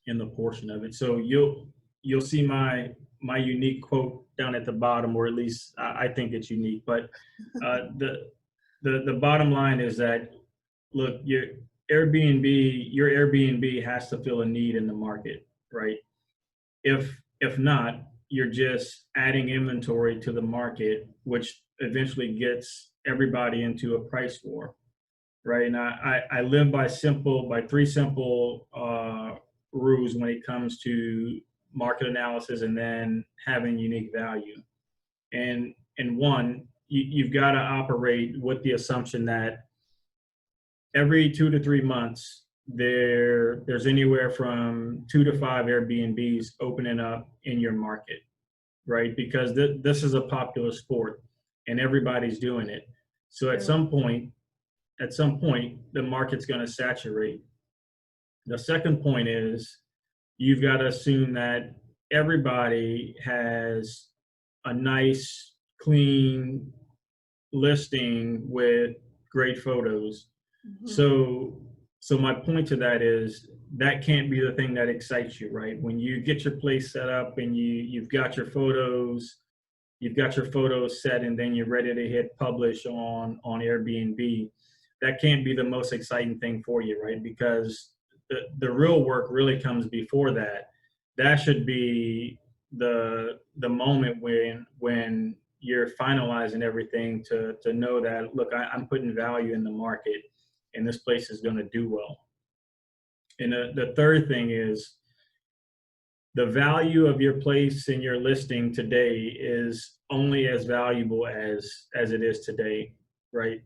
in the portion of it. So you'll see my unique quote down at the bottom, or at least I think it's unique. But the bottom line is that, look, your Airbnb has to fill a need in the market, right? If not, you're just adding inventory to the market, which eventually gets everybody into a price war, right? And I live by three simple rules when it comes to market analysis and then having unique value. And one, you've got to operate with the assumption that every 2 to 3 months, there's anywhere from 2 to 5 Airbnbs opening up in your market, right? Because this is a popular sport and everybody's doing it. So at some point, the market's going to saturate. The second point is you've got to assume that everybody has a nice, clean listing with great photos. Mm-hmm. So my point to that is that can't be the thing that excites you, right? When you get your place set up and you've got your photos set, and then you're ready to hit publish on Airbnb, that can't be the most exciting thing for you, right? Because the real work really comes before that. That should be the moment when you're finalizing everything to know that, look, I'm putting value in the market and this place is going to do well. And the third thing is the value of your place and your listing today is only as valuable as it is today, right?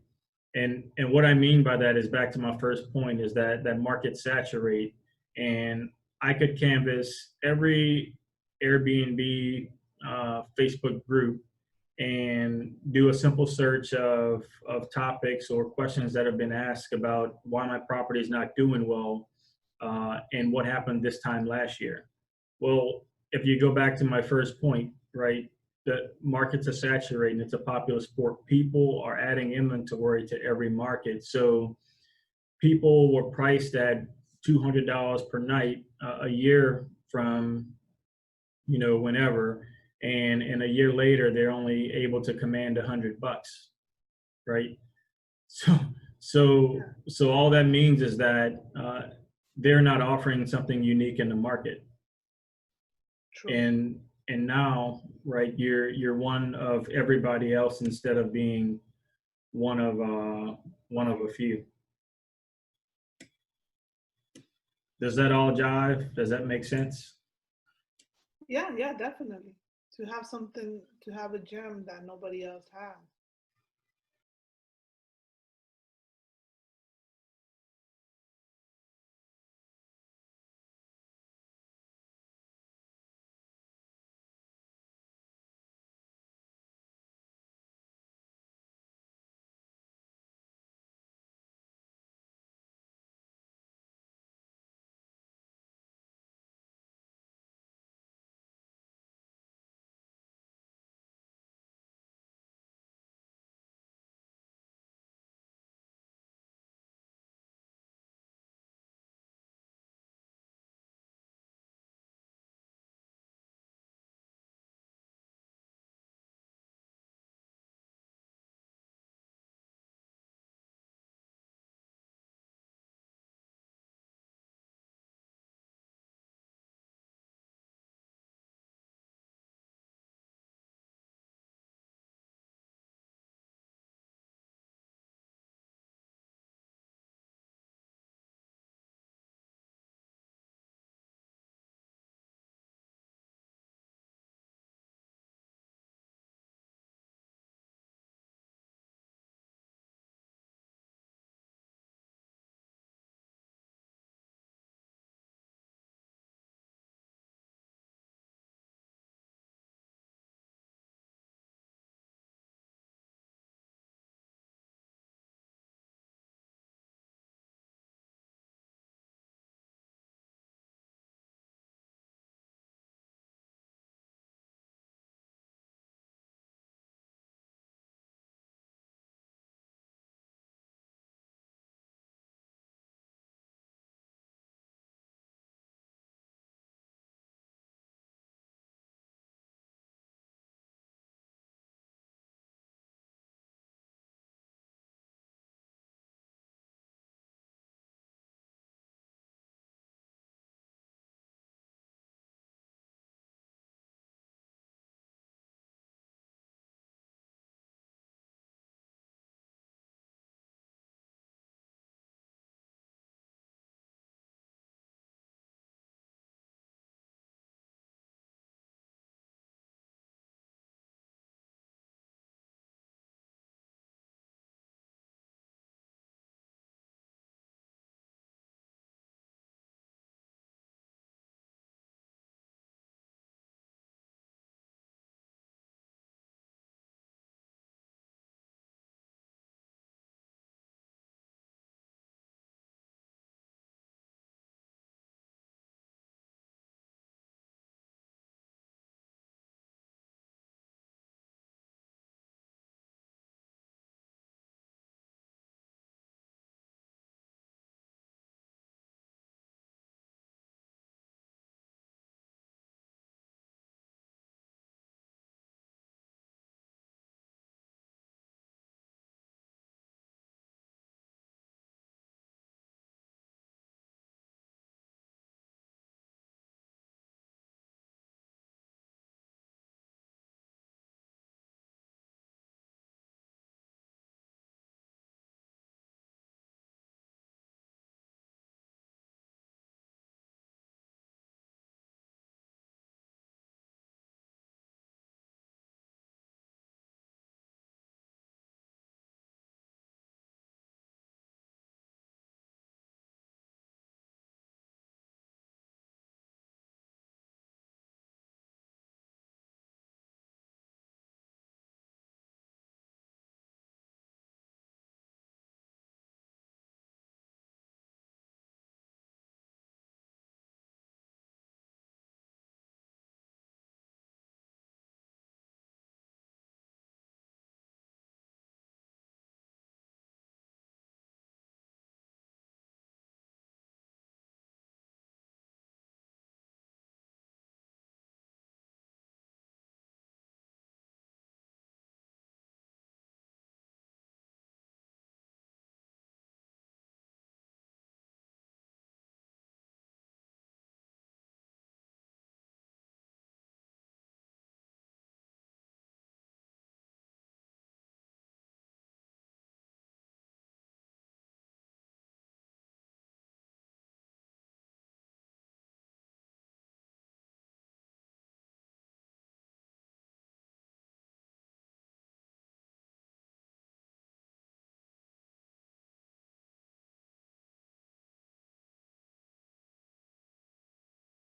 And what I mean by that is back to my first point, is that market saturate, and I could canvas every Airbnb Facebook group and do a simple search of topics or questions that have been asked about why my property is not doing well and what happened this time last year. Well, if you go back to my first point, right, the markets are saturating. It's a popular sport. People are adding inventory to every market. So people were priced at $200 per night a year from, whenever. And a year later, they're only able to command $100, right? So all that means is that they're not offering something unique in the market. True. And now, right, you're one of everybody else instead of being one of a few. Does that all jive? Does that make sense? Yeah, definitely. To have a gem that nobody else has.